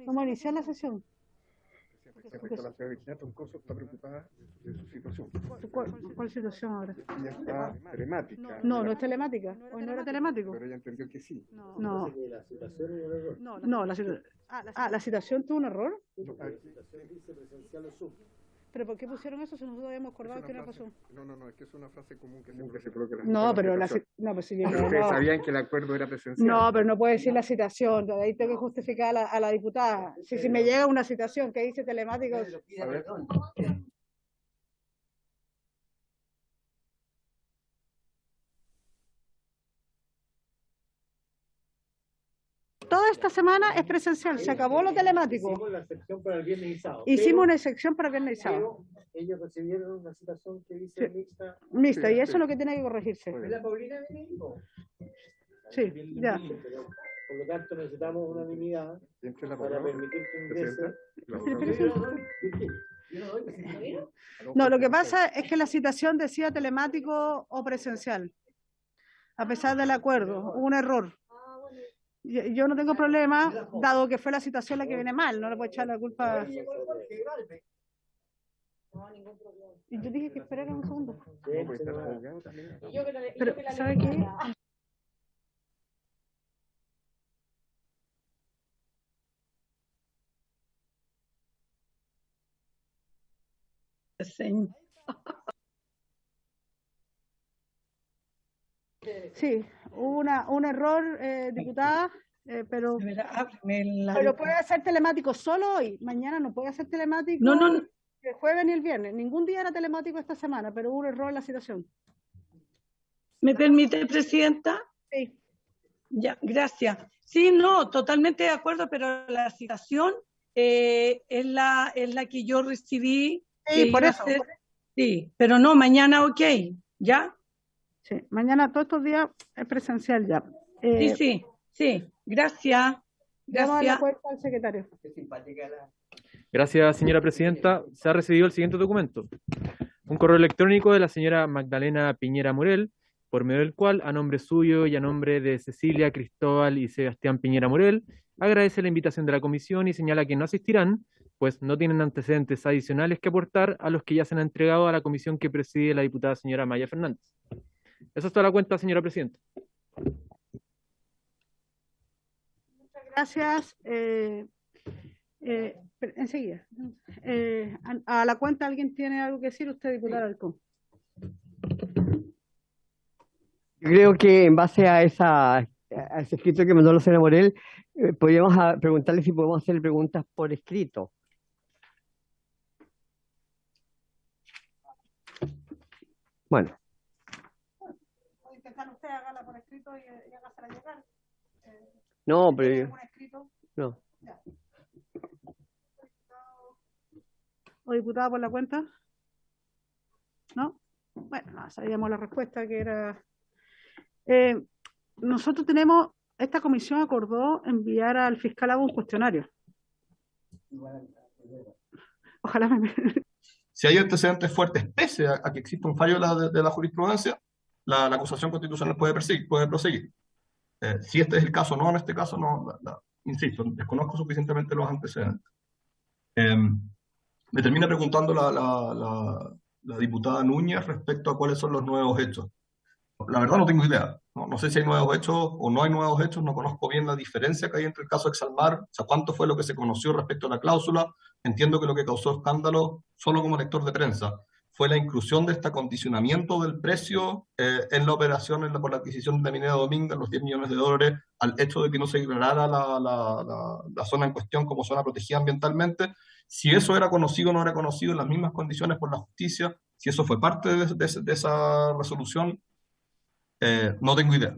Vamos a iniciar la sesión. Respecto a la señora Virginia Troncoso, está preocupada de su situación. ¿Cuál situación ahora? Ella está telemática. No, no es telemática. Hoy no era telemático. Pero ella entendió que sí. No. La citación tuvo un error. ¿Pero por qué pusieron eso si nosotros habíamos acordado que era razón? No, es que es una frase común que se coloca en No, pero pues si ustedes sabían que el acuerdo era presencial. No, pero no puede decir la citación, ahí tengo que justificar a la diputada. Si me llega una citación que dice telemático... A ver. Toda esta semana es presencial, se acabó lo telemático. Hicimos la excepción para el viernes y sábado. Hicimos una excepción para el viernes y sábado. Pero ellos recibieron una citación que dice mixta. Mixta, y eso es lo que tiene que corregirse. ¿La Paulina Benito? Sí, ya. Pero, por lo tanto, necesitamos unanimidad para permitir que ingrese. No, lo que pasa es que la citación decía telemático o presencial, a pesar del acuerdo, hubo un error. Yo no tengo problema, dado que fue la citación la que viene mal, no le puedo echar la culpa. Y yo dije que esperara un segundo. Pero, ¿sabe qué? Sí, hubo un error, diputada, pero puede hacer telemático solo hoy, mañana no puede hacer telemático. No. El jueves ni el viernes, ningún día era telemático esta semana, pero hubo un error en la citación. ¿Me permite, Presidenta? Sí. Ya, gracias. Sí, no, totalmente de acuerdo, pero la citación es la que yo recibí. Sí, por eso. Sí, pero no, mañana ok, ¿ya? Sí, mañana todos estos días es presencial ya. Sí, gracias. Vamos a dar la cuenta al secretario. Gracias, señora Presidenta. Se ha recibido el siguiente documento. Un correo electrónico de la señora Magdalena Piñera Morel, por medio del cual, a nombre suyo y a nombre de Cecilia, Cristóbal y Sebastián Piñera Morel, agradece la invitación de la comisión y señala que no asistirán, pues no tienen antecedentes adicionales que aportar a los que ya se han entregado a la comisión que preside la diputada señora Maya Fernández. Esa es toda la cuenta, señora Presidenta. Muchas gracias. Enseguida. A la cuenta, ¿alguien tiene algo que decir? Usted, diputada Alarcón. Creo que en base a ese escrito que mandó la señora Morel, podríamos preguntarle si podemos hacer preguntas por escrito. Bueno. Puede intentar usted hacerla por escrito y hágasela llegar. No, pero... No. ¿O diputada por la cuenta? ¿No? Bueno, sabíamos la respuesta que era... nosotros tenemos, esta comisión acordó enviar al fiscal un cuestionario. Ojalá Si hay antecedentes fuertes, pese a que exista un fallo de la jurisprudencia, la acusación constitucional puede proseguir. Si este es el caso, no, en este caso no, insisto, desconozco suficientemente los antecedentes. Me termina preguntando la diputada Núñez respecto a cuáles son los nuevos hechos. La verdad no tengo idea. No sé si hay nuevos hechos o no hay nuevos hechos, no conozco bien la diferencia que hay entre el caso Exalmar, o sea, cuánto fue lo que se conoció respecto a la cláusula. Entiendo que lo que causó escándalo, solo como lector de prensa, fue la inclusión de este acondicionamiento del precio en la operación por la adquisición de Minera Dominga, los $10 millones, al hecho de que no se declarara la zona en cuestión como zona protegida ambientalmente. Si eso era conocido o no era conocido en las mismas condiciones por la justicia, si eso fue parte de esa resolución, no tengo idea.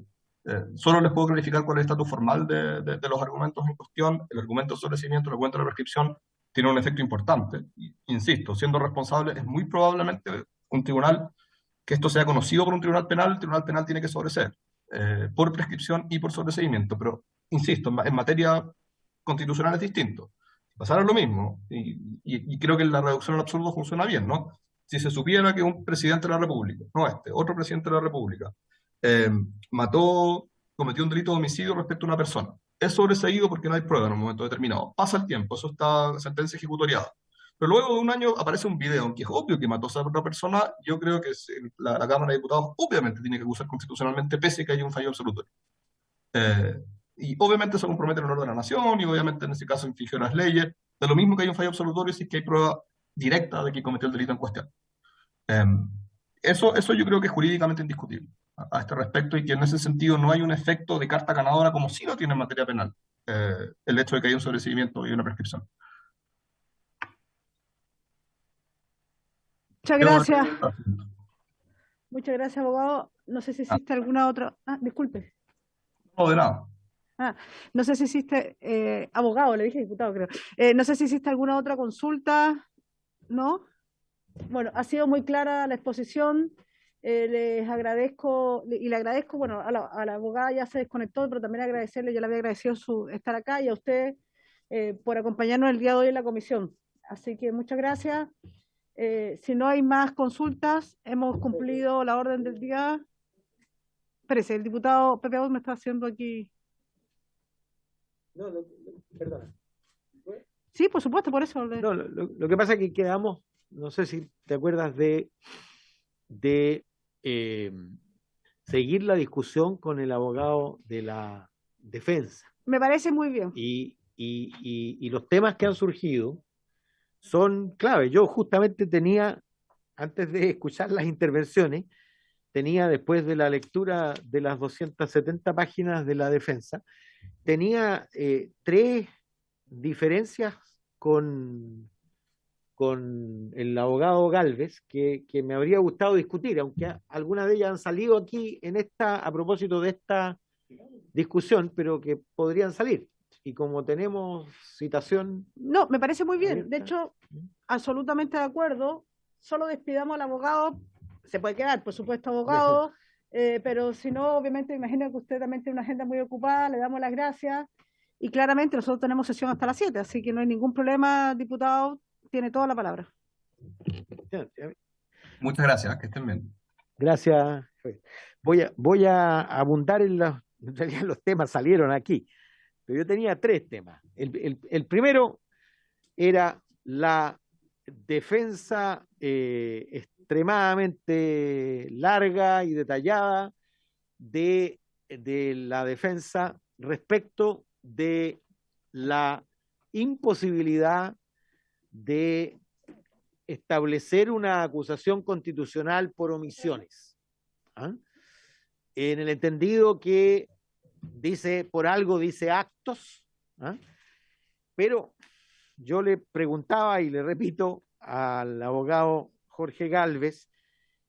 Solo les puedo clarificar cuál es el estatus formal de los argumentos en cuestión. El argumento de sobreseimiento, el argumento de la prescripción, tiene un efecto importante. Insisto, siendo responsable, es muy probablemente un tribunal, que esto sea conocido por un tribunal penal, el tribunal penal tiene que sobreseer, por prescripción y por sobreseimiento. Pero, insisto, en materia constitucional es distinto. Pasará lo mismo, y creo que la reducción al absurdo funciona bien, ¿no? Si se supiera que un presidente de la República, no otro presidente de la República, cometió un delito de homicidio respecto a una persona, es sobreseído porque no hay prueba en un momento determinado. Pasa el tiempo, eso está sentencia ejecutoriada. Pero luego de un año aparece un video en que es obvio que mató a esa otra persona. Yo creo que la Cámara de Diputados obviamente tiene que acusar constitucionalmente, pese a que haya un fallo absoluto. Y obviamente eso compromete el honor de la nación y obviamente en ese caso infringió las leyes, de lo mismo que hay un fallo absolutorio si es que hay prueba directa de que cometió el delito en cuestión. Eso yo creo que es jurídicamente indiscutible a este respecto y que en ese sentido no hay un efecto de carta ganadora como sí lo tiene en materia penal, el hecho de que haya un sobreseimiento y una prescripción. Muchas gracias. Muchas gracias, abogado. No sé si existe alguna otra... disculpe. No, de nada. No sé si existe... abogado, le dije diputado, creo. No sé si existe alguna otra consulta. ¿No? Bueno, ha sido muy clara la exposición. Les agradezco, y le agradezco, bueno, a la abogada ya se desconectó, pero también agradecerle, yo le había agradecido estar acá y a usted por acompañarnos el día de hoy en la comisión. Así que muchas gracias. Si no hay más consultas, hemos cumplido la orden del día. Espérese, el diputado Pepe Abud me está haciendo aquí. No, perdona. Sí, por supuesto, por eso. No, lo que pasa es que quedamos, no sé si te acuerdas de seguir la discusión con el abogado de la defensa. Me parece muy bien. Y los temas que han surgido son clave. Yo justamente tenía, antes de escuchar las intervenciones, tenía después de la lectura de las 270 páginas de la defensa, tenía 3 diferencias con el abogado Gálvez que me habría gustado discutir, aunque algunas de ellas han salido aquí a propósito de esta discusión, pero que podrían salir. Y como tenemos citación... No, me parece muy bien. De hecho, absolutamente de acuerdo. Solo despidamos al abogado. Se puede quedar, por supuesto, abogado. Pero si no, obviamente, imagino que usted también tiene una agenda muy ocupada. Le damos las gracias. Y claramente nosotros tenemos sesión hasta las 7, así que no hay ningún problema, diputado. Tiene toda la palabra. Muchas gracias, que estén bien. Gracias. Voy a abundar en realidad los temas salieron aquí. Pero yo tenía 3 temas. El primero era la defensa extremadamente larga y detallada de la defensa respecto de la imposibilidad de establecer una acusación constitucional por omisiones. En el entendido que dice, por algo dice actos, pero yo le preguntaba y le repito al abogado Jorge Gálvez,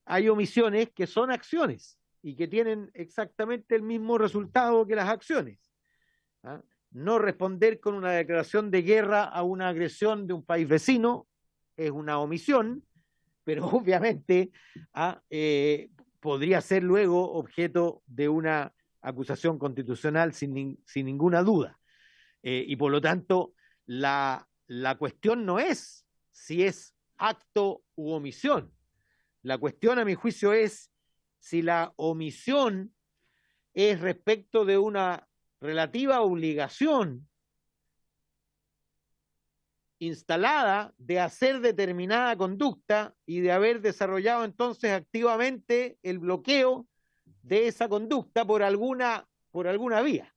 hay omisiones que son acciones y que tienen exactamente el mismo resultado que las acciones. No responder con una declaración de guerra a una agresión de un país vecino es una omisión, pero obviamente podría ser luego objeto de una acusación constitucional sin ninguna duda. Y por lo tanto, la cuestión no es si es acto u omisión. La cuestión, a mi juicio, es si la omisión es respecto de una relativa obligación instalada de hacer determinada conducta y de haber desarrollado entonces activamente el bloqueo de esa conducta por alguna vía.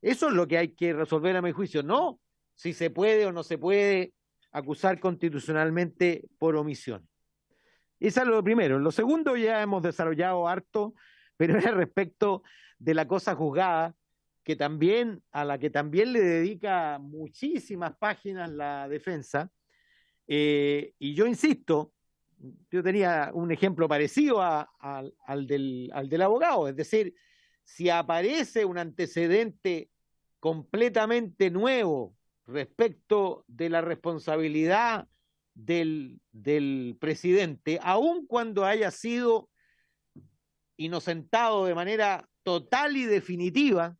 Eso es lo que hay que resolver, a mi juicio, no si se puede o no se puede acusar constitucionalmente por omisión. Eso es lo primero. Lo segundo ya hemos desarrollado harto, pero es respecto de la cosa juzgada, a la que también le dedica muchísimas páginas la defensa, y yo insisto, yo tenía un ejemplo parecido al del abogado, es decir, si aparece un antecedente completamente nuevo respecto de la responsabilidad del presidente, aun cuando haya sido inocentado de manera total y definitiva,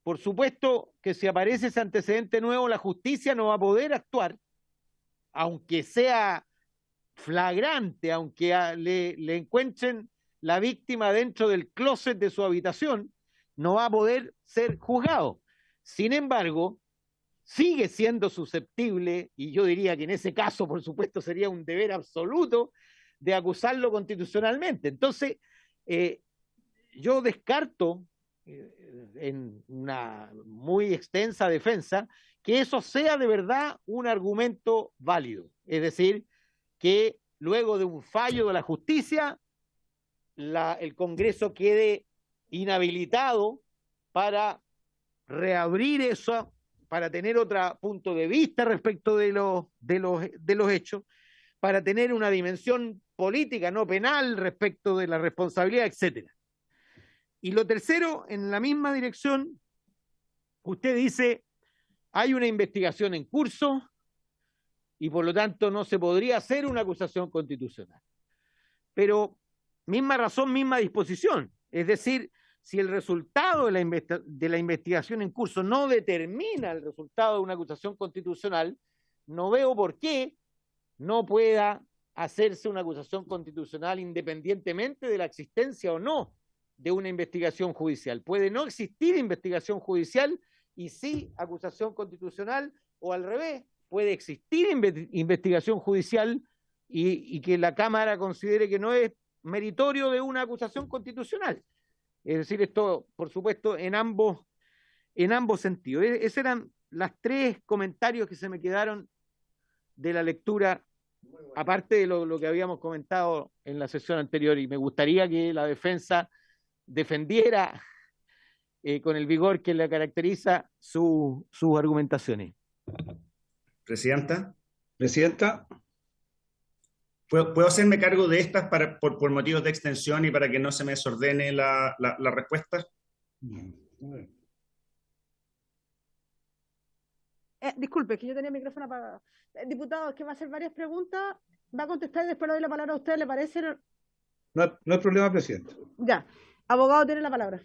por supuesto que si aparece ese antecedente nuevo, la justicia no va a poder actuar, aunque sea flagrante, aunque le encuentren la víctima dentro del closet de su habitación, no va a poder ser juzgado. Sin embargo, sigue siendo susceptible, y yo diría que en ese caso, por supuesto, sería un deber absoluto de acusarlo constitucionalmente. Entonces, yo descarto, en una muy extensa defensa, que eso sea de verdad un argumento válido. Es decir, que luego de un fallo de la justicia, el Congreso quede inhabilitado para reabrir eso, para tener otro punto de vista respecto de los hechos, para tener una dimensión política, no penal, respecto de la responsabilidad, etc. Y lo tercero, en la misma dirección, usted dice, hay una investigación en curso y por lo tanto no se podría hacer una acusación constitucional. Pero misma razón, misma disposición. Es decir, si el resultado de la investigación en curso no determina el resultado de una acusación constitucional, no veo por qué no pueda hacerse una acusación constitucional independientemente de la existencia o no de una investigación judicial. Puede no existir investigación judicial y sí acusación constitucional, o al revés, puede existir investigación judicial y que la Cámara considere que no es meritorio de una acusación constitucional. Es decir, esto, por supuesto, en ambos sentidos. Esos eran los 3 comentarios que se me quedaron de la lectura, aparte de lo que habíamos comentado en la sesión anterior, y me gustaría que la defensa defendiera con el vigor que le caracteriza sus argumentaciones. Presidenta. ¿Puedo hacerme cargo de estas por motivos de extensión y para que no se me desordene la respuesta? Disculpe, que yo tenía el micrófono apagado. Diputado, es que va a hacer varias preguntas, va a contestar y después le doy la palabra a usted, ¿le parece? No hay problema, presidente. Ya. Abogado, tiene la palabra.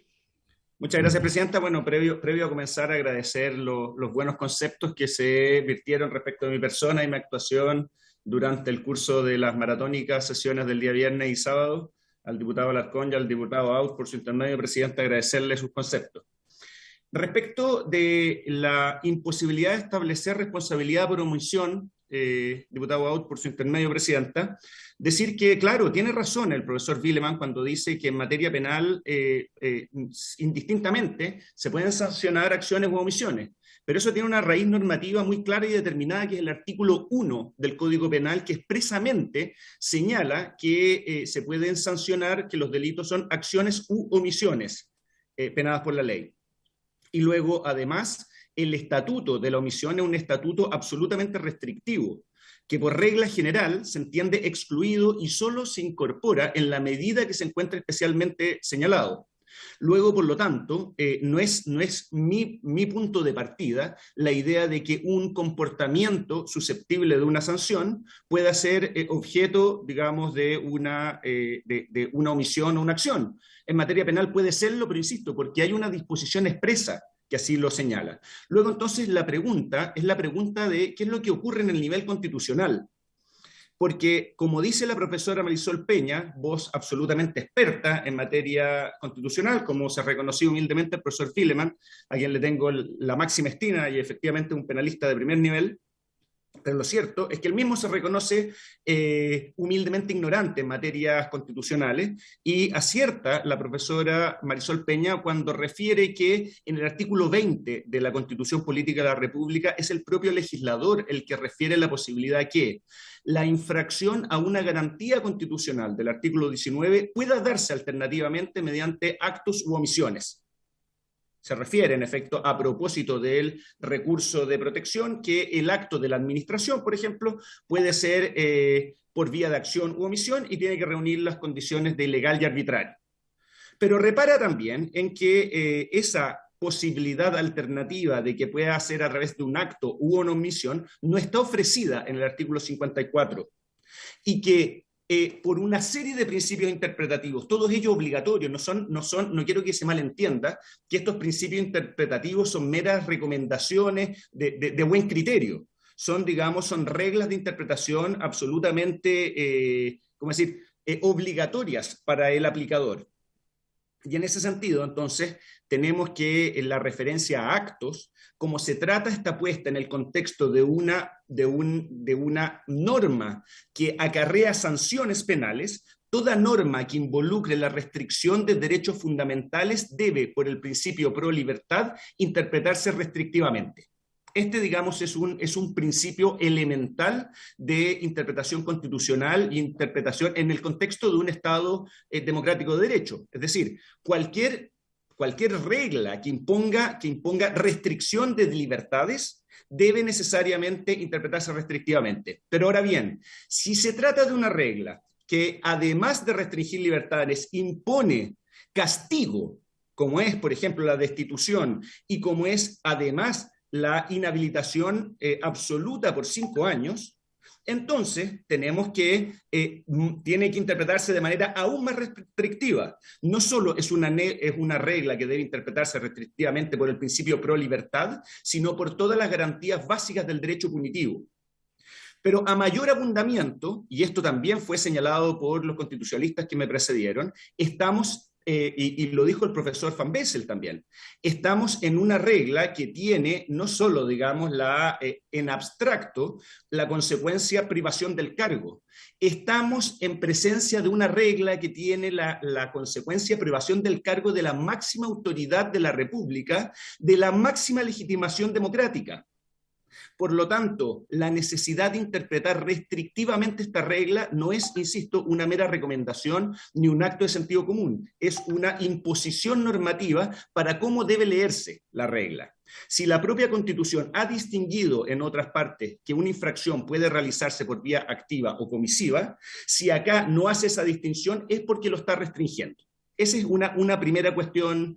Muchas gracias, presidenta. Bueno, previo a comenzar, agradecer los buenos conceptos que se virtieron respecto de mi persona y mi actuación durante el curso de las maratónicas sesiones del día viernes y sábado, al diputado Alarcón y al diputado Aus, por su intermedio, presidente, agradecerle sus conceptos. Respecto de la imposibilidad de establecer responsabilidad por omisión, diputado Aus, por su intermedio, presidenta, decir que, claro, tiene razón el profesor Willeman cuando dice que en materia penal, indistintamente, se pueden sancionar acciones u omisiones. Pero eso tiene una raíz normativa muy clara y determinada, que es el artículo 1 del Código Penal, que expresamente señala que se pueden sancionar, que los delitos son acciones u omisiones penadas por la ley. Y luego, además, el estatuto de la omisión es un estatuto absolutamente restrictivo, que por regla general se entiende excluido y solo se incorpora en la medida que se encuentra especialmente señalado. Luego, por lo tanto, no es mi punto de partida la idea de que un comportamiento susceptible de una sanción pueda ser objeto, digamos, de una omisión o una acción. En materia penal puede serlo, pero insisto, porque hay una disposición expresa que así lo señala. Luego, entonces, la pregunta es la pregunta de qué es lo que ocurre en el nivel constitucional. Porque, como dice la profesora Marisol Peña, voz absolutamente experta en materia constitucional, como se reconoció humildemente el profesor Willeman, a quien le tengo la máxima estima y efectivamente un penalista de primer nivel, pero lo cierto es que él mismo se reconoce humildemente ignorante en materias constitucionales, y acierta la profesora Marisol Peña cuando refiere que en el artículo 20 de la Constitución Política de la República es el propio legislador el que refiere la posibilidad que la infracción a una garantía constitucional del artículo 19 pueda darse alternativamente mediante actos u omisiones. Se refiere, en efecto, a propósito del recurso de protección, que el acto de la administración, por ejemplo, puede ser por vía de acción u omisión y tiene que reunir las condiciones de ilegal y arbitrario. Pero repara también en que esa posibilidad alternativa de que pueda ser a través de un acto u una omisión no está ofrecida en el artículo 54, y que por una serie de principios interpretativos, todos ellos obligatorios, no quiero que se malentienda, que estos principios interpretativos son meras recomendaciones de buen criterio, son reglas de interpretación absolutamente, obligatorias para el aplicador. Y en ese sentido, entonces, tenemos que la referencia a actos, como se trata, está puesta en el contexto de una norma que acarrea sanciones penales. Toda norma que involucre la restricción de derechos fundamentales debe, por el principio pro libertad, interpretarse restrictivamente. Este, digamos, es un principio elemental de interpretación constitucional y interpretación en el contexto de un Estado democrático de derecho. Es decir, cualquier regla que imponga restricción de libertades debe necesariamente interpretarse restrictivamente. Pero ahora bien, si se trata de una regla que además de restringir libertades impone castigo, como es, por ejemplo, la destitución, y como es además la inhabilitación absoluta por 5 años, entonces tenemos que, tiene que interpretarse de manera aún más restrictiva. No solo es una regla que debe interpretarse restrictivamente por el principio pro libertad, sino por todas las garantías básicas del derecho punitivo. Pero a mayor abundamiento, y esto también fue señalado por los constitucionalistas que me precedieron, estamos, y lo dijo el profesor Van Bessel también, estamos en una regla que tiene no solo, digamos, en abstracto, la consecuencia privación del cargo. Estamos en presencia de una regla que tiene la consecuencia privación del cargo de la máxima autoridad de la República, de la máxima legitimación democrática. Por lo tanto, la necesidad de interpretar restrictivamente esta regla no es, insisto, una mera recomendación ni un acto de sentido común, es una imposición normativa para cómo debe leerse la regla. Si la propia Constitución ha distinguido en otras partes que una infracción puede realizarse por vía activa o comisiva, si acá no hace esa distinción es porque lo está restringiendo. Esa es una primera cuestión,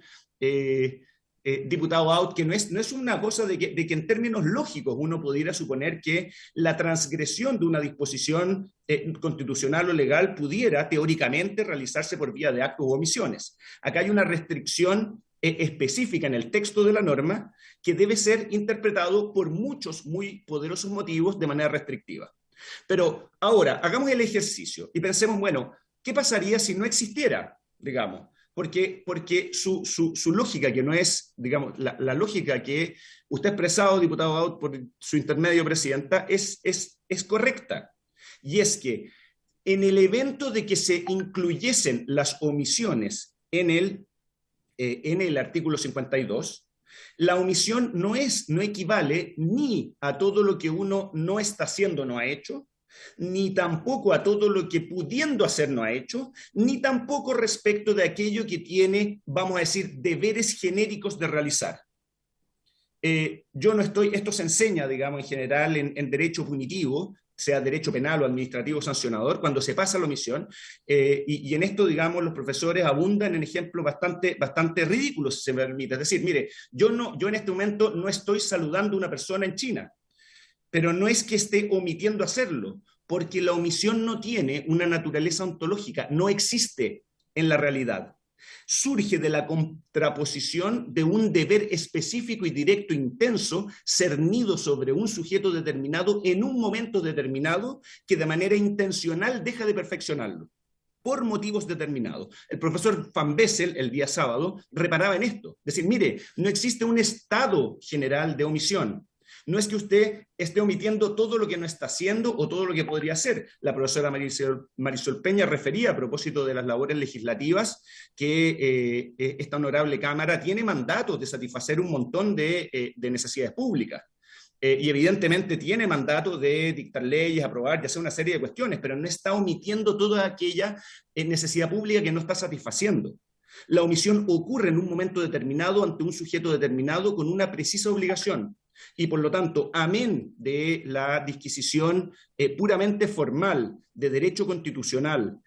diputado Out, que no es una cosa de que en términos lógicos uno pudiera suponer que la transgresión de una disposición constitucional o legal pudiera teóricamente realizarse por vía de actos u omisiones. Acá hay una restricción específica en el texto de la norma que debe ser interpretado por muchos muy poderosos motivos de manera restrictiva. Pero ahora, hagamos el ejercicio y pensemos, bueno, ¿qué pasaría si no existiera, digamos? Porque su lógica, que no es, digamos, la lógica que usted ha expresado, diputado Out, por su intermedio, presidenta, es correcta. Y es que en el evento de que se incluyesen las omisiones en el artículo 52, la omisión no equivale ni a todo lo que uno no está haciendo, no ha hecho, ni tampoco a todo lo que pudiendo hacer no ha hecho, ni tampoco respecto de aquello que tiene, vamos a decir, deberes genéricos de realizar. Esto se enseña, digamos, en general en derecho punitivo, sea derecho penal o administrativo sancionador, cuando se pasa la omisión, y en esto, digamos, los profesores abundan en ejemplos bastante ridículos, si se me permite. Es decir, mire, yo en este momento no estoy saludando a una persona en China, pero no es que esté omitiendo hacerlo, porque la omisión no tiene una naturaleza ontológica, no existe en la realidad. Surge de la contraposición de un deber específico y directo intenso cernido sobre un sujeto determinado en un momento determinado que de manera intencional deja de perfeccionarlo, por motivos determinados. El profesor Van Bessel, el día sábado, reparaba en esto. Es decir, mire, no existe un estado general de omisión. No es que usted esté omitiendo todo lo que no está haciendo o todo lo que podría hacer. La profesora Marisol Peña refería a propósito de las labores legislativas que esta honorable Cámara tiene mandatos de satisfacer un montón de necesidades públicas. Y evidentemente tiene mandato de dictar leyes, aprobar y hacer una serie de cuestiones, pero no está omitiendo toda aquella necesidad pública que no está satisfaciendo. La omisión ocurre en un momento determinado ante un sujeto determinado con una precisa obligación. Y por lo tanto, amén de la disquisición puramente formal de derecho constitucional,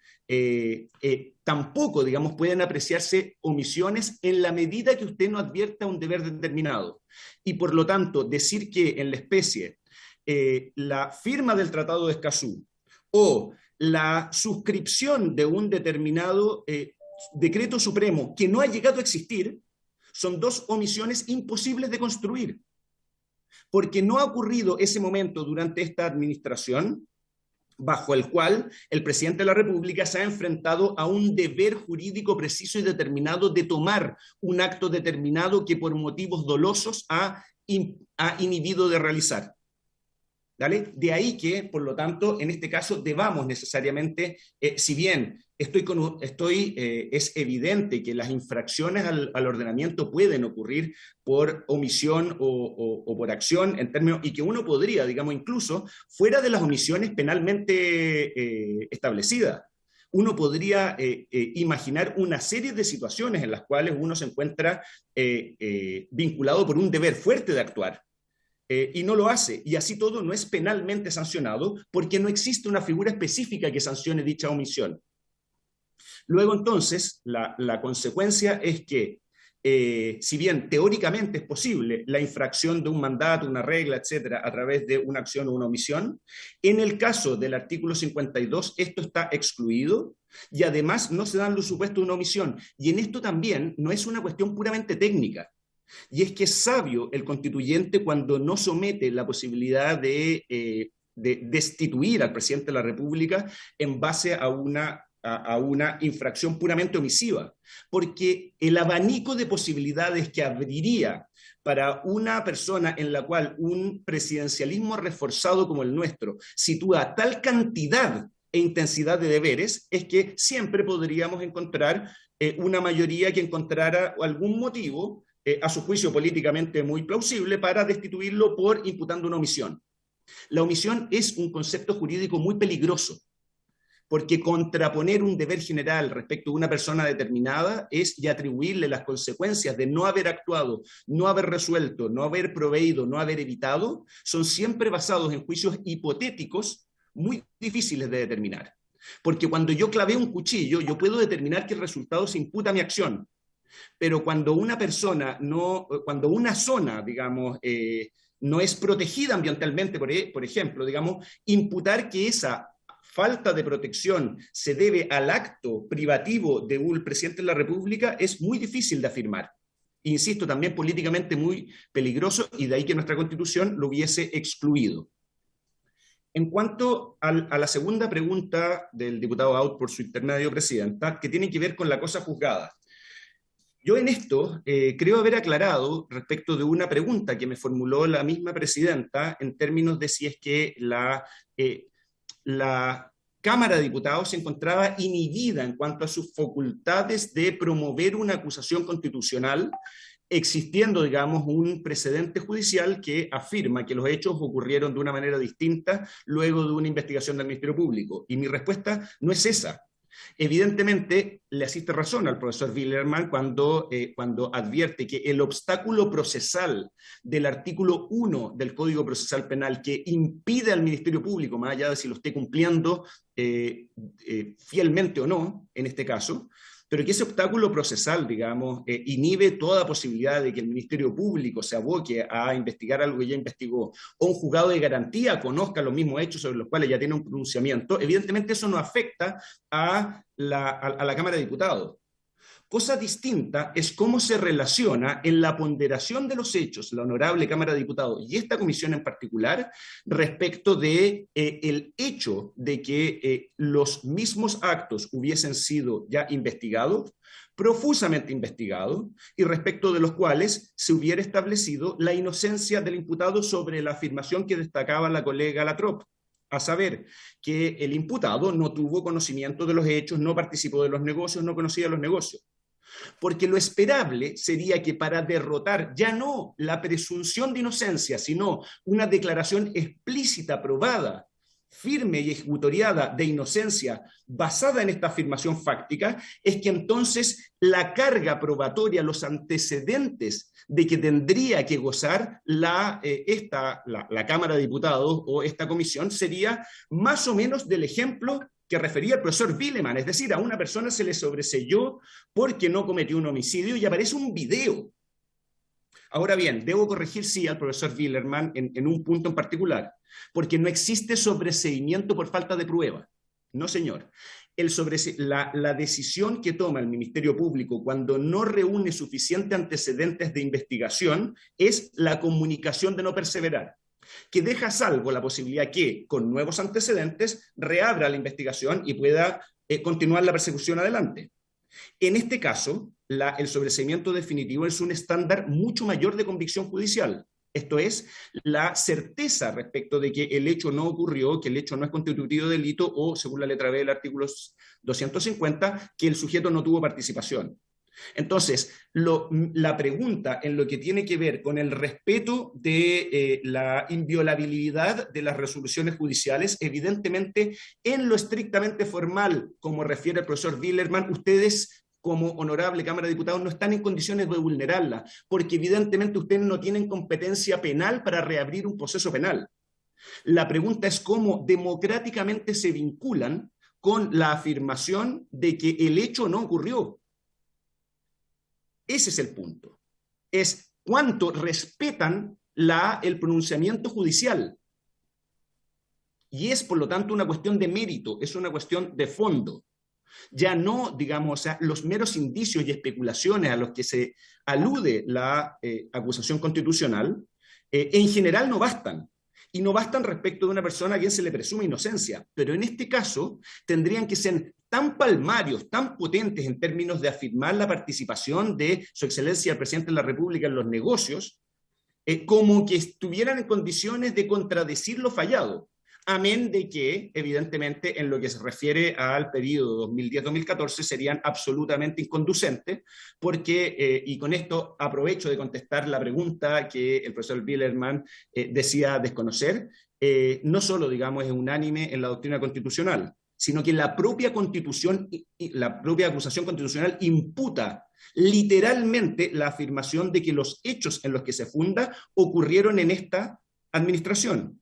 tampoco, digamos, pueden apreciarse omisiones en la medida que usted no advierta un deber determinado. Y por lo tanto, decir que en la especie la firma del Tratado de Escazú o la suscripción de un determinado decreto supremo que no ha llegado a existir son dos omisiones imposibles de construir. Porque no ha ocurrido ese momento durante esta administración bajo el cual el presidente de la República se ha enfrentado a un deber jurídico preciso y determinado de tomar un acto determinado que por motivos dolosos ha inhibido de realizar. ¿Vale? De ahí que, por lo tanto, en este caso debamos necesariamente, si bien es evidente que las infracciones al ordenamiento pueden ocurrir por omisión o por acción, en términos, y que uno podría, digamos, incluso fuera de las omisiones penalmente establecidas, uno podría imaginar una serie de situaciones en las cuales uno se encuentra vinculado por un deber fuerte de actuar. Y no lo hace, y así todo no es penalmente sancionado porque no existe una figura específica que sancione dicha omisión. Luego entonces, la consecuencia es que, si bien teóricamente es posible la infracción de un mandato, una regla, etcétera, a través de una acción o una omisión, en el caso del artículo 52 esto está excluido y además no se dan los supuestos de una omisión. Y en esto también no es una cuestión puramente técnica. Y es que es sabio el constituyente cuando no somete la posibilidad de destituir al presidente de la República en base a una infracción puramente omisiva, porque el abanico de posibilidades que abriría para una persona en la cual un presidencialismo reforzado como el nuestro sitúa tal cantidad e intensidad de deberes, es que siempre podríamos encontrar una mayoría que encontrara algún motivo a su juicio políticamente muy plausible, para destituirlo por imputando una omisión. La omisión es un concepto jurídico muy peligroso, porque contraponer un deber general respecto de una persona determinada es y atribuirle las consecuencias de no haber actuado, no haber resuelto, no haber proveído, no haber evitado, son siempre basados en juicios hipotéticos muy difíciles de determinar. Porque cuando yo clavé un cuchillo, yo puedo determinar que el resultado se imputa a mi acción. Pero cuando una persona cuando una zona, digamos, no es protegida ambientalmente, por ejemplo, digamos, imputar que esa falta de protección se debe al acto privativo de un presidente de la República es muy difícil de afirmar. Insisto, también políticamente muy peligroso, y de ahí que nuestra Constitución lo hubiese excluido. En cuanto a la segunda pregunta del diputado Aut por su intermedio, presidenta, que tiene que ver con la cosa juzgada. Yo en esto creo haber aclarado respecto de una pregunta que me formuló la misma presidenta en términos de si es que la Cámara de Diputados se encontraba inhibida en cuanto a sus facultades de promover una acusación constitucional, existiendo, digamos, un precedente judicial que afirma que los hechos ocurrieron de una manera distinta luego de una investigación del Ministerio Público. Y mi respuesta no es esa. Evidentemente, le asiste razón al profesor Willerman cuando advierte que el obstáculo procesal del artículo 1 del Código Procesal Penal que impide al Ministerio Público, más allá de si lo esté cumpliendo fielmente o no, en este caso, pero que ese obstáculo procesal, digamos, inhibe toda posibilidad de que el Ministerio Público se aboque a investigar algo que ya investigó, o un juzgado de garantía conozca los mismos hechos sobre los cuales ya tiene un pronunciamiento, evidentemente eso no afecta a la Cámara de Diputados. Cosa distinta es cómo se relaciona en la ponderación de los hechos la Honorable Cámara de Diputados y esta comisión en particular respecto de el hecho de que los mismos actos hubiesen sido ya investigados, profusamente investigados, y respecto de los cuales se hubiera establecido la inocencia del imputado sobre la afirmación que destacaba la colega Latrop, a saber, que el imputado no tuvo conocimiento de los hechos, no participó de los negocios, no conocía los negocios. Porque lo esperable sería que para derrotar ya no la presunción de inocencia, sino una declaración explícita, probada, firme y ejecutoriada de inocencia basada en esta afirmación fáctica, es que entonces la carga probatoria, los antecedentes de que tendría que gozar la Cámara de Diputados o esta comisión sería más o menos del ejemplo que refería el profesor Willerman, es decir, a una persona se le sobreseyó porque no cometió un homicidio y aparece un video. Ahora bien, debo corregir sí al profesor Willerman en un punto en particular, porque no existe sobreseimiento por falta de prueba. No, señor. La decisión que toma el Ministerio Público cuando no reúne suficientes antecedentes de investigación es la comunicación de no perseverar. que deja a salvo la posibilidad que, con nuevos antecedentes, reabra la investigación y pueda continuar la persecución adelante. En este caso, el sobreseimiento definitivo es un estándar mucho mayor de convicción judicial. Esto es, la certeza respecto de que el hecho no ocurrió, que el hecho no es constitutivo de delito, o, según la letra B del artículo 250, que el sujeto no tuvo participación. Entonces, la pregunta en lo que tiene que ver con el respeto de la inviolabilidad de las resoluciones judiciales, evidentemente, en lo estrictamente formal, como refiere el profesor Billerman, ustedes como honorable Cámara de Diputados no están en condiciones de vulnerarla, porque evidentemente ustedes no tienen competencia penal para reabrir un proceso penal. La pregunta es cómo democráticamente se vinculan con la afirmación de que el hecho no ocurrió. Ese es el punto. Es cuánto respetan el pronunciamiento judicial. Y es, por lo tanto, una cuestión de mérito, es una cuestión de fondo. Ya no, digamos, o sea, los meros indicios y especulaciones a los que se alude la acusación constitucional, en general no bastan. Y no bastan respecto de una persona a quien se le presume inocencia. Pero en este caso tendrían que ser tan palmarios, tan potentes en términos de afirmar la participación de Su Excelencia el Presidente de la República en los negocios, como que estuvieran en condiciones de contradecir lo fallado. Amén de que, evidentemente, en lo que se refiere al periodo 2010-2014 serían absolutamente inconducentes, porque, y con esto aprovecho de contestar la pregunta que el profesor Billerman decía desconocer, no solo, digamos, es unánime en la doctrina constitucional, sino que la propia Constitución, la propia acusación constitucional imputa literalmente la afirmación de que los hechos en los que se funda ocurrieron en esta administración.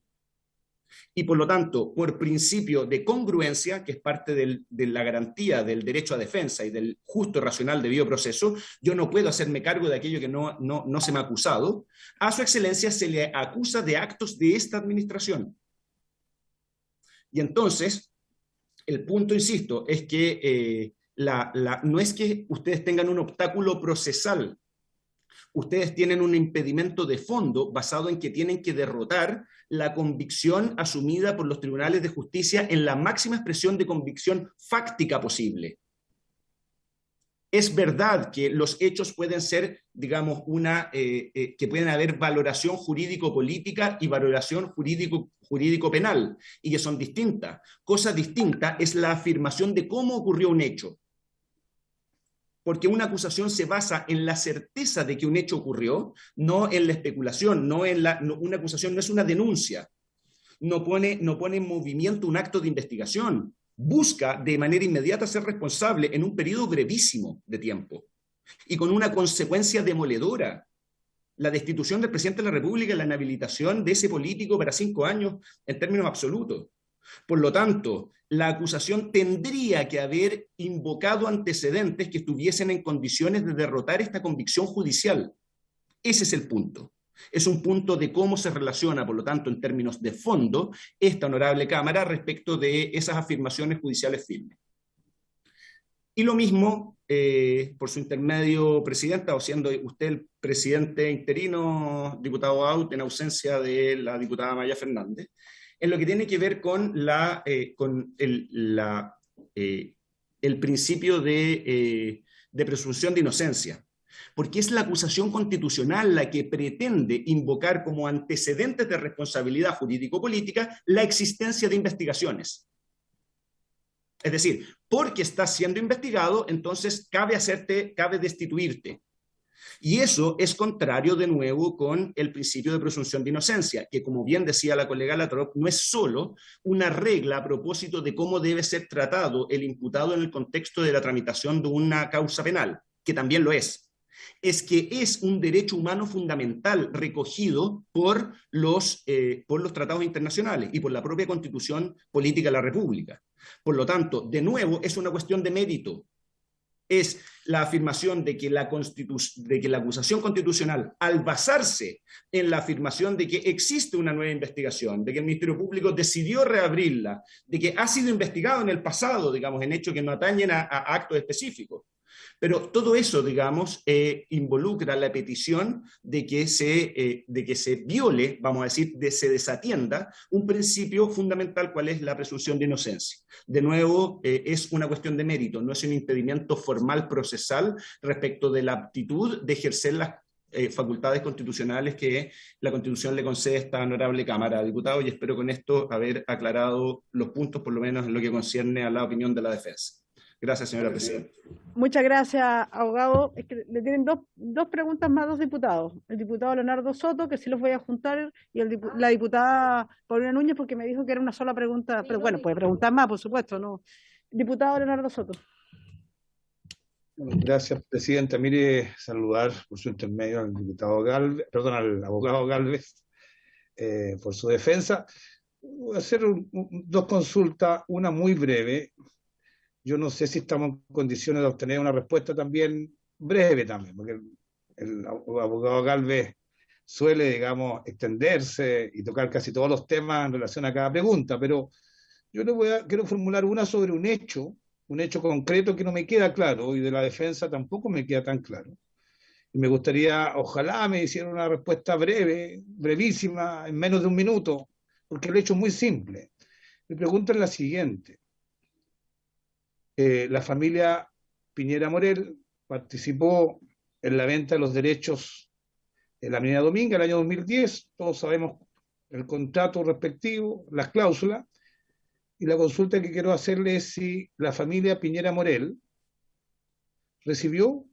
Y por lo tanto, por principio de congruencia, que es parte de la garantía del derecho a defensa y del justo y racional debido proceso, yo no puedo hacerme cargo de aquello que no se me ha acusado. A Su Excelencia se le acusa de actos de esta administración. Y entonces, el punto, insisto, es que no es que ustedes tengan un obstáculo procesal, ustedes tienen un impedimento de fondo basado en que tienen que derrotar la convicción asumida por los tribunales de justicia en la máxima expresión de convicción fáctica posible. Es verdad que los hechos pueden ser, digamos, que pueden haber valoración jurídico-política y valoración jurídico-penal, y que son distintas. Cosa distinta es la afirmación de cómo ocurrió un hecho. Porque una acusación se basa en la certeza de que un hecho ocurrió, no en la especulación, una acusación no es una denuncia, no pone en movimiento un acto de investigación, busca de manera inmediata ser responsable en un periodo brevísimo de tiempo y con una consecuencia demoledora, la destitución del presidente de la República y la inhabilitación de ese político para 5 años en términos absolutos. Por lo tanto, la acusación tendría que haber invocado antecedentes que estuviesen en condiciones de derrotar esta convicción judicial. Ese es el punto. Es un punto de cómo se relaciona, por lo tanto, en términos de fondo, esta honorable Cámara respecto de esas afirmaciones judiciales firmes. Y lo mismo, por su intermedio, Presidenta, o siendo usted el presidente interino, diputado Aut, en ausencia de la diputada Maya Fernández, en lo que tiene que ver con el principio de presunción de inocencia, porque es la acusación constitucional la que pretende invocar como antecedentes de responsabilidad jurídico-política la existencia de investigaciones. Es decir, porque estás siendo investigado, entonces cabe destituirte. Y eso es contrario de nuevo con el principio de presunción de inocencia, que como bien decía la colega Latrop, no es solo una regla a propósito de cómo debe ser tratado el imputado en el contexto de la tramitación de una causa penal, que también lo es que es un derecho humano fundamental recogido por los tratados internacionales y por la propia Constitución Política de la República. Por lo tanto, de nuevo, es una cuestión de mérito. Es la afirmación de que la acusación constitucional, al basarse en la afirmación de que existe una nueva investigación, de que el Ministerio Público decidió reabrirla, de que ha sido investigado en el pasado, digamos, en hechos que no atañen a actos específicos, Pero todo eso, digamos, involucra la petición de que se viole, vamos a decir, se desatienda un principio fundamental, cual es la presunción de inocencia. De nuevo, es una cuestión de mérito, no es un impedimento formal procesal respecto de la aptitud de ejercer las facultades constitucionales que la Constitución le concede a esta honorable Cámara, diputado, y espero con esto haber aclarado los puntos, por lo menos en lo que concierne a la opinión de la defensa. Gracias, señora presidenta. Muchas gracias, abogado. Es que le tienen dos preguntas más a dos diputados. El diputado Leonardo Soto, que sí los voy a juntar, y la diputada Paulina Núñez, porque me dijo que era una sola pregunta, pero bueno, puede preguntar más, por supuesto, ¿no? Diputado Leonardo Soto. Gracias, presidenta. Mire, saludar por su intermedio al diputado Galvez, perdón, al abogado Galvez, por su defensa. Voy a hacer dos consultas, una muy breve. Yo no sé si estamos en condiciones de obtener una respuesta también breve también, porque el abogado Galvez suele, digamos, extenderse y tocar casi todos los temas en relación a cada pregunta, pero yo quiero formular una sobre un hecho concreto que no me queda claro, y de la defensa tampoco me queda tan claro. Y me gustaría, ojalá me hiciera una respuesta breve, brevísima, en menos de un minuto, porque el hecho es muy simple. Mi pregunta es la siguiente. La familia Piñera Morel participó en la venta de los derechos en la Avenida Dominga el año 2010, todos sabemos el contrato respectivo, las cláusulas, y la consulta que quiero hacerle es si la familia Piñera Morel recibió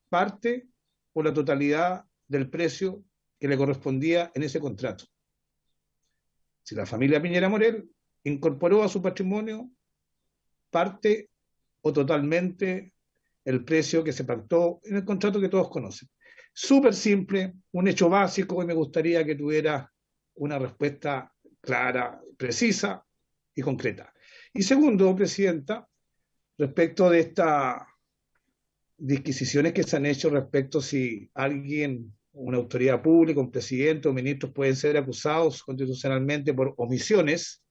parte o la totalidad del precio que le correspondía en ese contrato. Si la familia Piñera Morel incorporó a su patrimonio parte o totalmente el precio que se pactó en el contrato que todos conocen. Súper simple, un hecho básico, y me gustaría que tuviera una respuesta clara, precisa y concreta. Y segundo, presidenta, respecto de estas disquisiciones que se han hecho respecto si alguien, una autoridad pública, un presidente o ministros pueden ser acusados constitucionalmente por omisiones,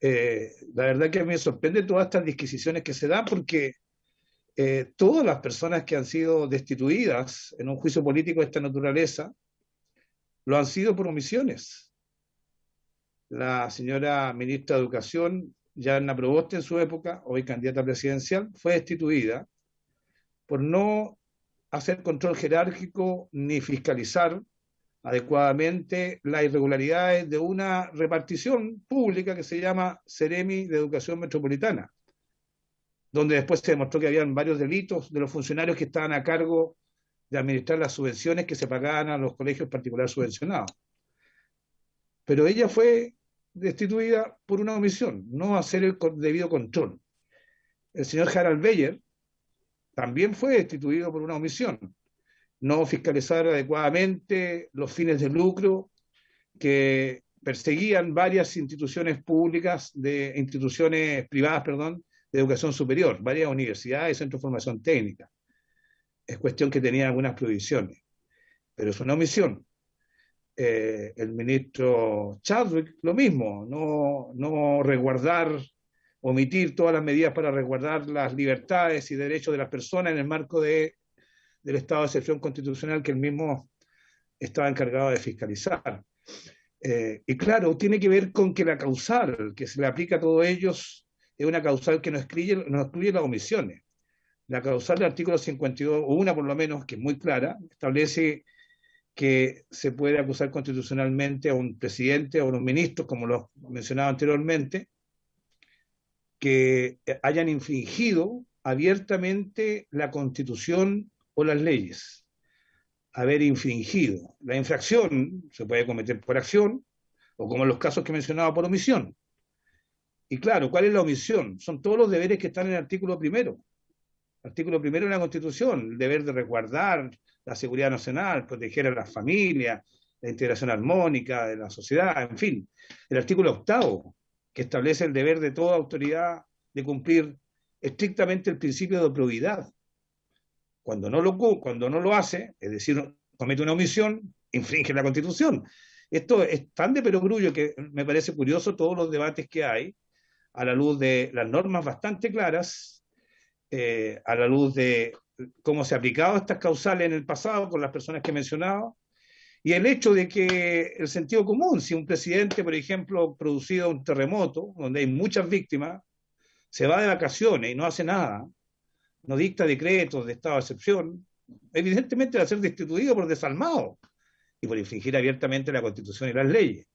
la verdad que me sorprende todas estas disquisiciones que se dan, porque todas las personas que han sido destituidas en un juicio político de esta naturaleza lo han sido por omisiones. La señora ministra de Educación, Yana Proboste en su época, hoy candidata presidencial, fue destituida por no hacer control jerárquico ni fiscalizar adecuadamente las irregularidades de una repartición pública que se llama Ceremi de Educación Metropolitana, donde después se demostró que habían varios delitos de los funcionarios que estaban a cargo de administrar las subvenciones que se pagaban a los colegios particulares subvencionados. Pero ella fue destituida por una omisión, no hacer el debido control. El señor Harald Beyer también fue destituido por una omisión, no fiscalizar adecuadamente los fines de lucro que perseguían varias instituciones públicas, instituciones privadas, perdón, de educación superior, varias universidades y centros de formación técnica. Es cuestión que tenía algunas prohibiciones, pero es una omisión. El ministro Chadwick, lo mismo, no resguardar, omitir todas las medidas para resguardar las libertades y derechos de las personas en el marco del estado de excepción constitucional que él mismo estaba encargado de fiscalizar. Y claro, tiene que ver con que la causal que se le aplica a todos ellos es una causal que no excluye las omisiones. La causal del artículo 52, o una por lo menos, que es muy clara, establece que se puede acusar constitucionalmente a un presidente o a unos ministros, como lo mencionaba anteriormente, que hayan infringido abiertamente la Constitución o las leyes. Haber infringido. La infracción se puede cometer por acción o, como en los casos que mencionaba, por omisión. Y claro, ¿cuál es la omisión? Son todos los deberes que están en el artículo primero. Artículo primero de la Constitución, el deber de resguardar la seguridad nacional, proteger a las familias, la integración armónica de la sociedad, en fin. El artículo octavo, que establece el deber de toda autoridad de cumplir estrictamente el principio de probidad. Cuando no lo hace, es decir, comete una omisión, infringe la Constitución. Esto es tan de perogrullo que me parece curioso todos los debates que hay, a la luz de las normas bastante claras, a la luz de cómo se han aplicado estas causales en el pasado con las personas que he mencionado, y el hecho de que el sentido común, si un presidente, por ejemplo, producido un terremoto, donde hay muchas víctimas, se va de vacaciones y no hace nada, no dicta decretos de estado de excepción, evidentemente va a ser destituido por desalmado y por infringir abiertamente la Constitución y las leyes.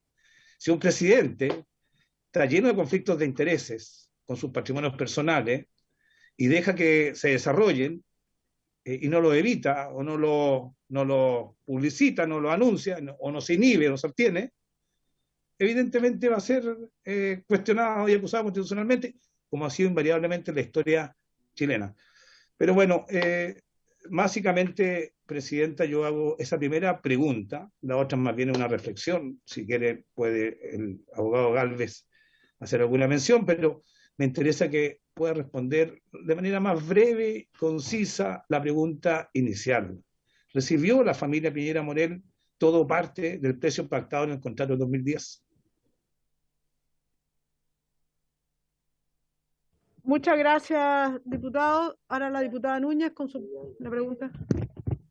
Si un presidente está lleno de conflictos de intereses con sus patrimonios personales y deja que se desarrollen y no lo evita o no lo publicita, no lo anuncia o no se inhibe, no se abstiene, evidentemente va a ser cuestionado y acusado constitucionalmente, como ha sido invariablemente en la historia chilena. Pero bueno, básicamente, Presidenta, yo hago esa primera pregunta, la otra más bien es una reflexión, si quiere puede el abogado Gálvez hacer alguna mención, pero me interesa que pueda responder de manera más breve, concisa, la pregunta inicial. ¿Recibió la familia Piñera Morel todo parte del precio pactado en el contrato de 2010? Muchas gracias, diputado. Ahora la diputada Núñez con la pregunta.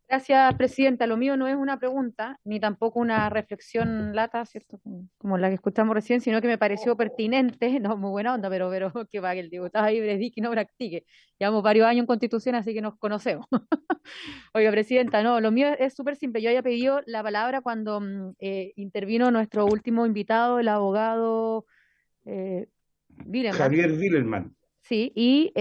Gracias, Presidenta. Lo mío no es una pregunta, ni tampoco una reflexión lata, ¿cierto? Como la que escuchamos recién, sino que me pareció pertinente, no muy buena onda, pero que para que el diputado ahí predique y no practique. Llevamos varios años en Constitución, así que nos conocemos. Oiga, Presidenta, no, lo mío es súper simple. Yo había pedido la palabra cuando intervino nuestro último invitado, el abogado Wileman. Javier Wileman. Sí, y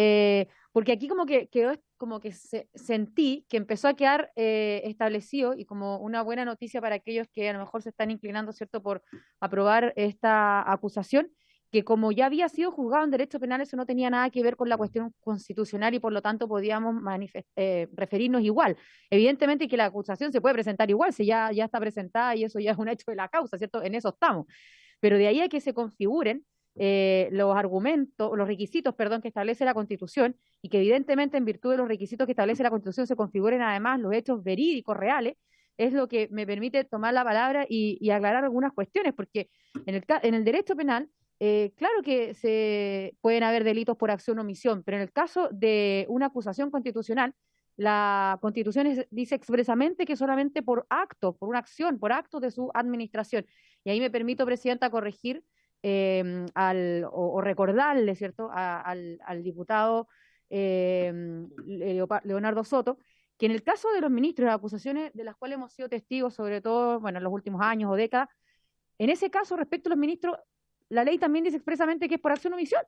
porque aquí como que quedó, como que sentí que empezó a quedar establecido, y como una buena noticia para aquellos que a lo mejor se están inclinando, ¿cierto?, por aprobar esta acusación, que como ya había sido juzgado en derecho penal, eso no tenía nada que ver con la cuestión constitucional y por lo tanto podíamos referirnos igual. Evidentemente que la acusación se puede presentar igual, si ya está presentada y eso ya es un hecho de la causa, ¿cierto? En eso estamos. Pero de ahí a que se configuren los argumentos, los requisitos, perdón, que establece la Constitución, y que evidentemente en virtud de los requisitos que establece la Constitución se configuren además los hechos verídicos reales, es lo que me permite tomar la palabra y aclarar algunas cuestiones, porque en el derecho penal, claro que se pueden haber delitos por acción o omisión, pero en el caso de una acusación constitucional, la Constitución dice expresamente que solamente por acto, por una acción, por acto de su administración. Y ahí me permito, Presidenta, corregir o recordarle, ¿cierto?, al diputado Leonardo Soto, que en el caso de los ministros, las acusaciones de las cuales hemos sido testigos, sobre todo, bueno, en los últimos años o décadas, en ese caso, respecto a los ministros, la ley también dice expresamente que es por acción o omisión.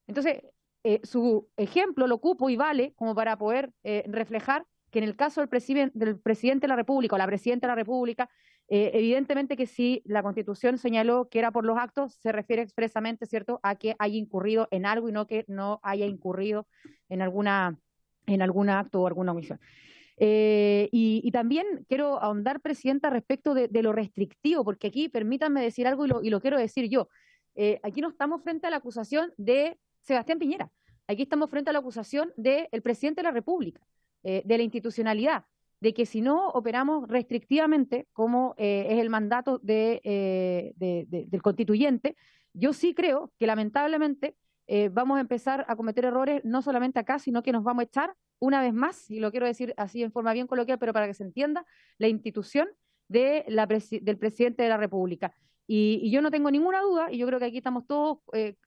Entonces, su ejemplo lo ocupo y vale como para poder reflejar que en el caso del presidente de la República o la presidenta de la República, evidentemente que si la Constitución señaló que era por los actos, se refiere expresamente, ¿cierto?, a que haya incurrido en algo y no que no haya incurrido en algún acto o alguna omisión. Y también quiero ahondar, Presidenta, respecto de lo restrictivo, porque aquí permítanme decir algo y lo quiero decir yo. Aquí no estamos frente a la acusación de Sebastián Piñera, aquí estamos frente a la acusación del presidente de la República, de la institucionalidad, de que si no operamos restrictivamente, como es el mandato del constituyente, yo sí creo que lamentablemente vamos a empezar a cometer errores no solamente acá, sino que nos vamos a echar una vez más, y lo quiero decir así en forma bien coloquial, pero para que se entienda, la institución del presidente de la República. Y yo no tengo ninguna duda, y yo creo que aquí estamos todos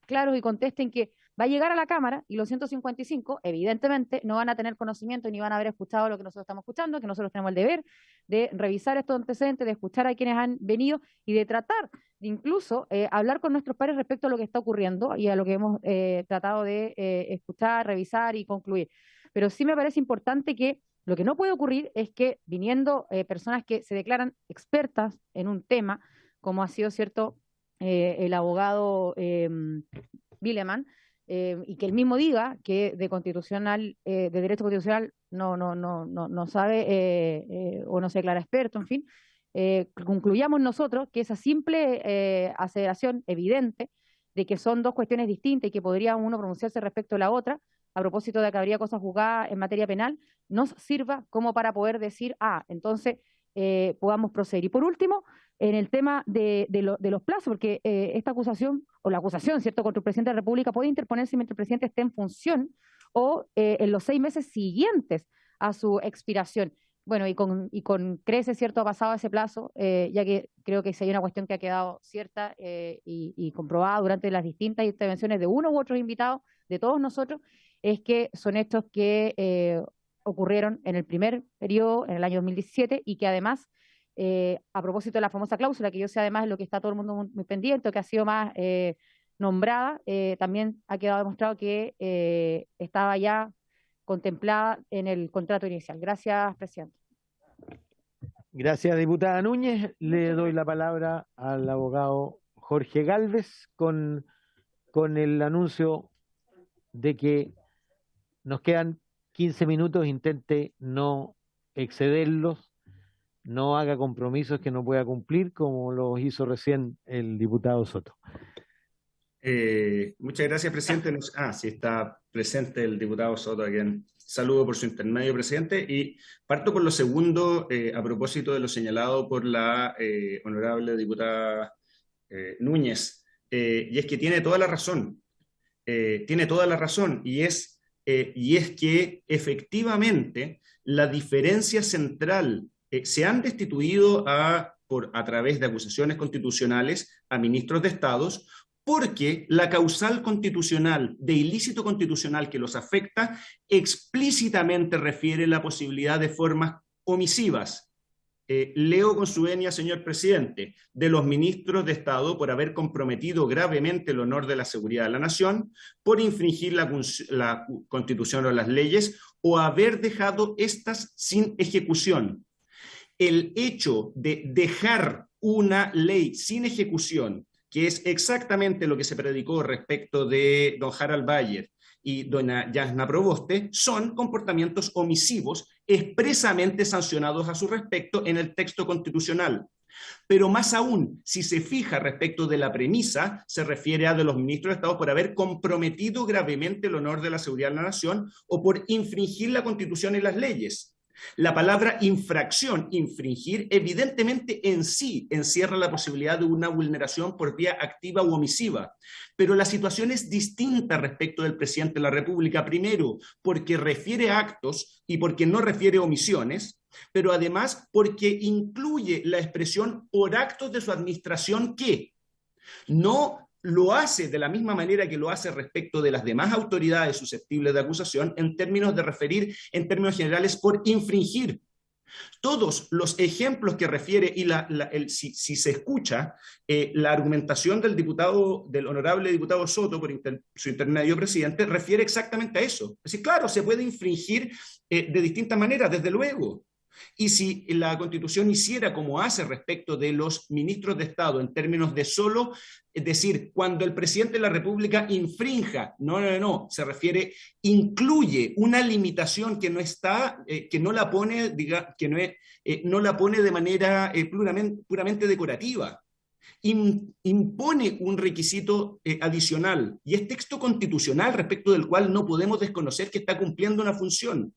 claros y contesten que va a llegar a la Cámara y los 155 evidentemente no van a tener conocimiento ni van a haber escuchado lo que nosotros estamos escuchando, que nosotros tenemos el deber de revisar estos antecedentes, de escuchar a quienes han venido y de tratar de incluso hablar con nuestros pares respecto a lo que está ocurriendo y a lo que hemos tratado de escuchar, revisar y concluir. Pero sí me parece importante que lo que no puede ocurrir es que viniendo personas que se declaran expertas en un tema, como ha sido cierto el abogado Wileman, y que él mismo diga que de derecho constitucional no sabe o no se declara experto, en fin, concluyamos nosotros que esa simple aseveración evidente de que son dos cuestiones distintas y que podría uno pronunciarse respecto a la otra, a propósito de que habría cosas juzgadas en materia penal, nos sirva como para poder decir, entonces podamos proceder. Y por último, en el tema de los plazos, porque esta acusación, o la acusación, ¿cierto?, contra el presidente de la República puede interponerse mientras el presidente esté en función o en los 6 meses siguientes a su expiración. Bueno, y con creces, ¿cierto?, ha pasado ese plazo, ya que creo que si hay una cuestión que ha quedado cierta y comprobada durante las distintas intervenciones de uno u otros invitados, de todos nosotros, es que son hechos que ocurrieron en el primer periodo, en el año 2017, y que además, a propósito de la famosa cláusula, que yo sé además es lo que está todo el mundo muy pendiente, que ha sido más nombrada, también ha quedado demostrado que estaba ya contemplada en el contrato inicial. Gracias, presidente. Gracias, diputada Núñez. Le doy la palabra al abogado Jorge Gálvez con el anuncio de que nos quedan 15 minutos, intente no excederlos, no haga compromisos que no pueda cumplir, como lo hizo recién el diputado Soto. Muchas gracias, presidente. Sí está presente el diputado Soto, a quien saludo por su intermedio, presidente, y parto por lo segundo, a propósito de lo señalado por la honorable diputada Núñez, y es que tiene toda la razón, y es que efectivamente la diferencia central, se han destituido a través de acusaciones constitucionales a ministros de Estados, porque la causal constitucional de ilícito constitucional que los afecta explícitamente refiere la posibilidad de formas omisivas. Leo con su venia, señor presidente, de los ministros de Estado por haber comprometido gravemente el honor de la seguridad de la nación, por infringir la Constitución o las leyes, o haber dejado estas sin ejecución. El hecho de dejar una ley sin ejecución, que es exactamente lo que se predicó respecto de don Harald Bayer y doña Jasna Proboste, son comportamientos omisivos expresamente sancionados a su respecto en el texto constitucional. Pero más aún, si se fija respecto de la premisa, se refiere a de los ministros de Estado por haber comprometido gravemente el honor de la seguridad de la nación o por infringir la Constitución y las leyes. La palabra infracción, infringir, evidentemente en sí encierra la posibilidad de una vulneración por vía activa u omisiva, pero la situación es distinta respecto del presidente de la República, primero porque refiere a actos y porque no refiere a omisiones, pero además porque incluye la expresión por actos de su administración que no lo hace de la misma manera que lo hace respecto de las demás autoridades susceptibles de acusación en términos de referir, en términos generales, por infringir. Todos los ejemplos que refiere, y si se escucha la argumentación del honorable diputado Soto por su intermedio presidente, refiere exactamente a eso. Es decir, claro, se puede infringir de distintas maneras, desde luego. Y si la Constitución hiciera como hace respecto de los ministros de Estado en términos de solo, es decir, cuando el presidente de la República infrinja, no, se refiere, incluye una limitación que no está, que no la pone, no la pone de manera puramente decorativa. Impone un requisito adicional y es texto constitucional respecto del cual no podemos desconocer que está cumpliendo una función.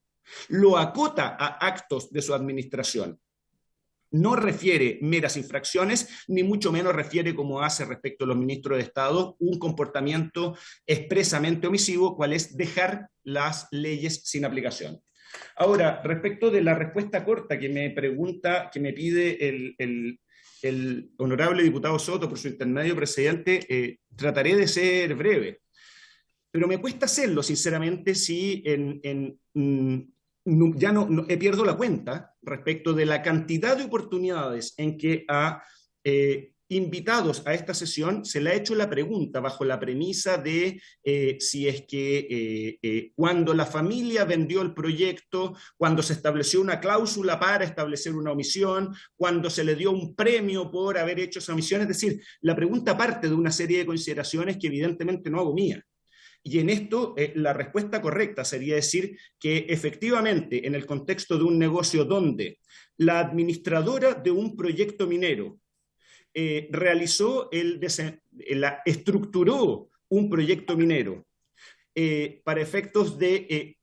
Lo acota a actos de su administración. No refiere meras infracciones, ni mucho menos refiere, como hace respecto a los ministros de Estado, un comportamiento expresamente omisivo, cual es dejar las leyes sin aplicación. Ahora, respecto de la respuesta corta que me pide el honorable diputado Soto por su intermedio, presidente, trataré de ser breve. Pero me cuesta hacerlo, sinceramente, si ya no pierdo la cuenta respecto de la cantidad de oportunidades en que a invitados a esta sesión se le ha hecho la pregunta bajo la premisa de si es que cuando la familia vendió el proyecto, cuando se estableció una cláusula para establecer una omisión, cuando se le dio un premio por haber hecho esa omisión, es decir, la pregunta parte de una serie de consideraciones que evidentemente no hago mía. Y en esto la respuesta correcta sería decir que efectivamente en el contexto de un negocio donde la administradora de un proyecto minero estructuró un proyecto minero para efectos de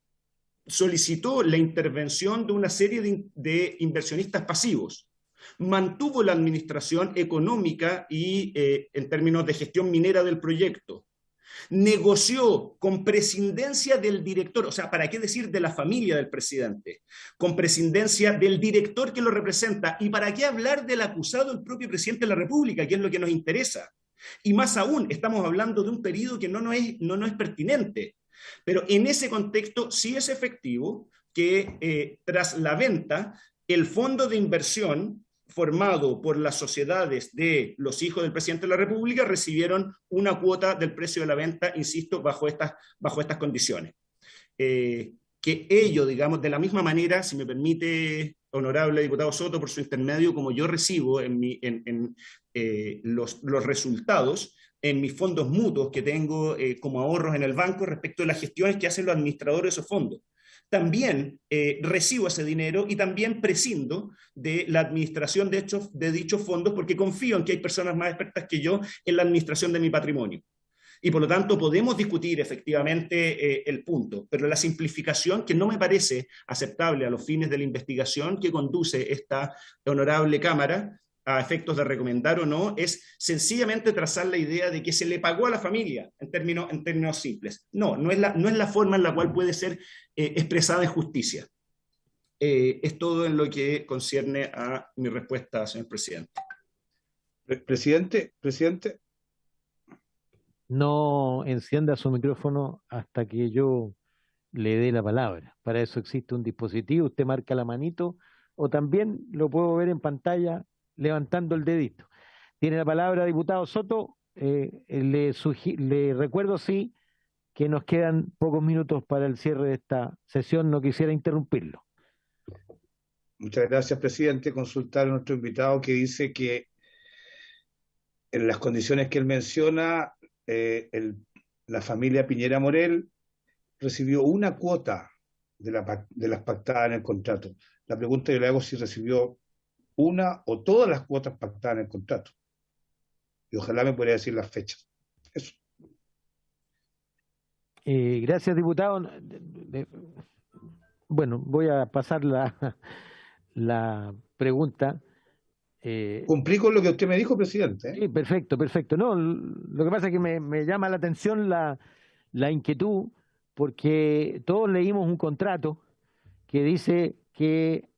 solicitó la intervención de una serie de inversionistas pasivos, mantuvo la administración económica y en términos de gestión minera del proyecto, negoció con prescindencia del director, o sea, ¿para qué decir de la familia del presidente? Con prescindencia del director que lo representa, y ¿para qué hablar del acusado, el propio presidente de la República, que es lo que nos interesa? Y más aún, estamos hablando de un periodo que no es pertinente. Pero en ese contexto sí es efectivo que tras la venta, el fondo de inversión formado por las sociedades de los hijos del presidente de la República recibieron una cuota del precio de la venta, insisto, bajo estas condiciones. Que ello, digamos, de la misma manera, si me permite, honorable diputado Soto, por su intermedio, como yo recibo los resultados en mis fondos mutuos que tengo como ahorros en el banco respecto de las gestiones que hacen los administradores de esos fondos. También recibo ese dinero y también prescindo de la administración de dichos fondos porque confío en que hay personas más expertas que yo en la administración de mi patrimonio. Y por lo tanto podemos discutir efectivamente el punto, pero la simplificación que no me parece aceptable a los fines de la investigación que conduce esta honorable Cámara a efectos de recomendar o no, es sencillamente trazar la idea de que se le pagó a la familia en términos simples. No es la forma en la cual puede ser expresada en justicia. Es todo en lo que concierne a mi respuesta, señor presidente. Presidente. No encienda su micrófono hasta que yo le dé la palabra. Para eso existe un dispositivo, usted marca la manito, o también lo puedo ver en pantalla levantando el dedito. Tiene la palabra, diputado Soto. Le recuerdo, sí, que nos quedan pocos minutos para el cierre de esta sesión. No quisiera interrumpirlo. Muchas gracias, presidente. Consultar a nuestro invitado que dice que en las condiciones que él menciona, la familia Piñera Morel recibió una cuota de las pactadas en el contrato. La pregunta que le hago es si recibió una o todas las cuotas pactadas en el contrato. Y ojalá me pudiera decir las fechas. Eso. Gracias, diputado. Bueno, voy a pasar la pregunta. Cumplí con lo que usted me dijo, presidente, ¿eh? Sí, perfecto. No, lo que pasa es que me llama la atención la inquietud, porque todos leímos un contrato que dice que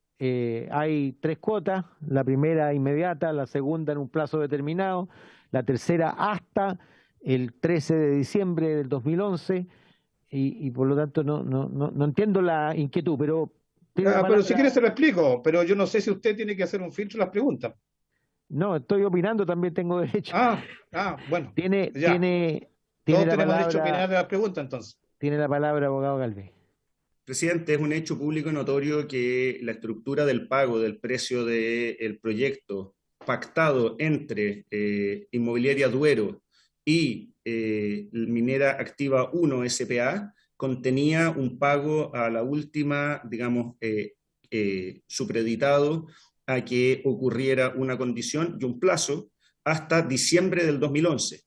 hay 3 cuotas, la primera inmediata, la segunda en un plazo determinado, la tercera hasta el 13 de diciembre del 2011, y por lo tanto no entiendo la inquietud, pero... Pero si quiere se lo explico, pero yo no sé si usted tiene que hacer un filtro en las preguntas. No, estoy opinando, también tengo derecho. Bueno. Tiene Todos la tenemos palabra, derecho a opinar de las preguntas, entonces. Tiene la palabra, abogado Galvez. Presidente, es un hecho público y notorio que la estructura del pago del precio del proyecto pactado entre Inmobiliaria Duero y Minera Activa 1 S.p.A. contenía un pago a la última, digamos, supreditado a que ocurriera una condición y un plazo hasta diciembre del 2011.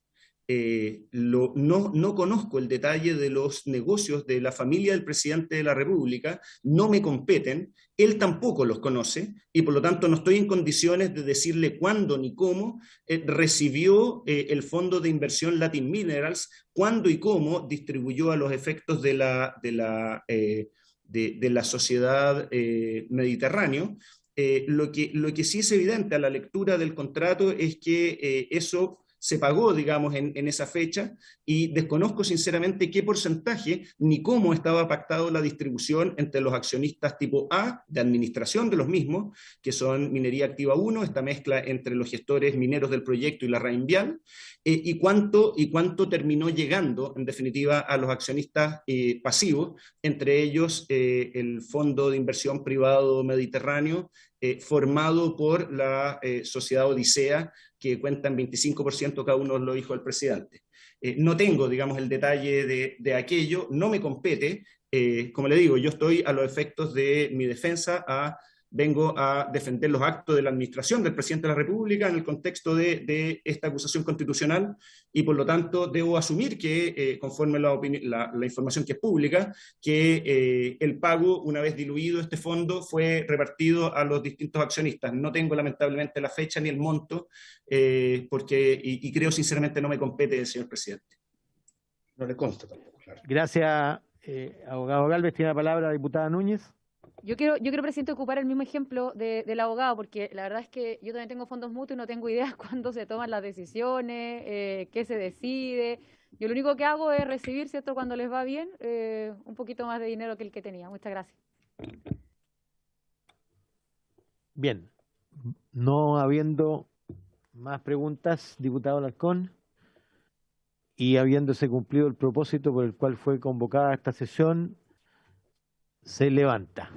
No conozco el detalle de los negocios de la familia del presidente de la República, no me competen, él tampoco los conoce y por lo tanto no estoy en condiciones de decirle cuándo ni cómo recibió el fondo de inversión Latin Minerals, cuándo y cómo distribuyó a los efectos de la sociedad Mediterráneo. Lo que sí es evidente a la lectura del contrato es que eso se pagó, digamos, en esa fecha, y desconozco sinceramente qué porcentaje ni cómo estaba pactado la distribución entre los accionistas tipo A, de administración de los mismos, que son Minería Activa 1, esta mezcla entre los gestores mineros del proyecto y la Rainvial, y cuánto terminó llegando, en definitiva, a los accionistas pasivos, entre ellos el Fondo de Inversión Privado Mediterráneo, formado por la Sociedad Odisea, que cuenta en 25% cada uno de los hijos del presidente. No tengo, digamos, el detalle de aquello, no me compete. Como le digo, yo estoy a los efectos de mi defensa, vengo a defender los actos de la administración del presidente de la República en el contexto de esta acusación constitucional y por lo tanto debo asumir que, conforme la información que es pública, que el pago, una vez diluido este fondo, fue repartido a los distintos accionistas. No tengo lamentablemente la fecha ni el monto, y creo sinceramente no me compete, señor presidente. No le consta tampoco, claro. Gracias, abogado Galvez. Tiene la palabra la diputada Núñez. Yo quiero, presidente, ocupar el mismo ejemplo del abogado, porque la verdad es que yo también tengo fondos mutuos y no tengo idea cuándo se toman las decisiones, qué se decide. Yo lo único que hago es recibir, ¿cierto?, cuando les va bien, un poquito más de dinero que el que tenía. Muchas gracias. Bien. No habiendo más preguntas, diputado Alarcón, y habiéndose cumplido el propósito por el cual fue convocada esta sesión, se levanta.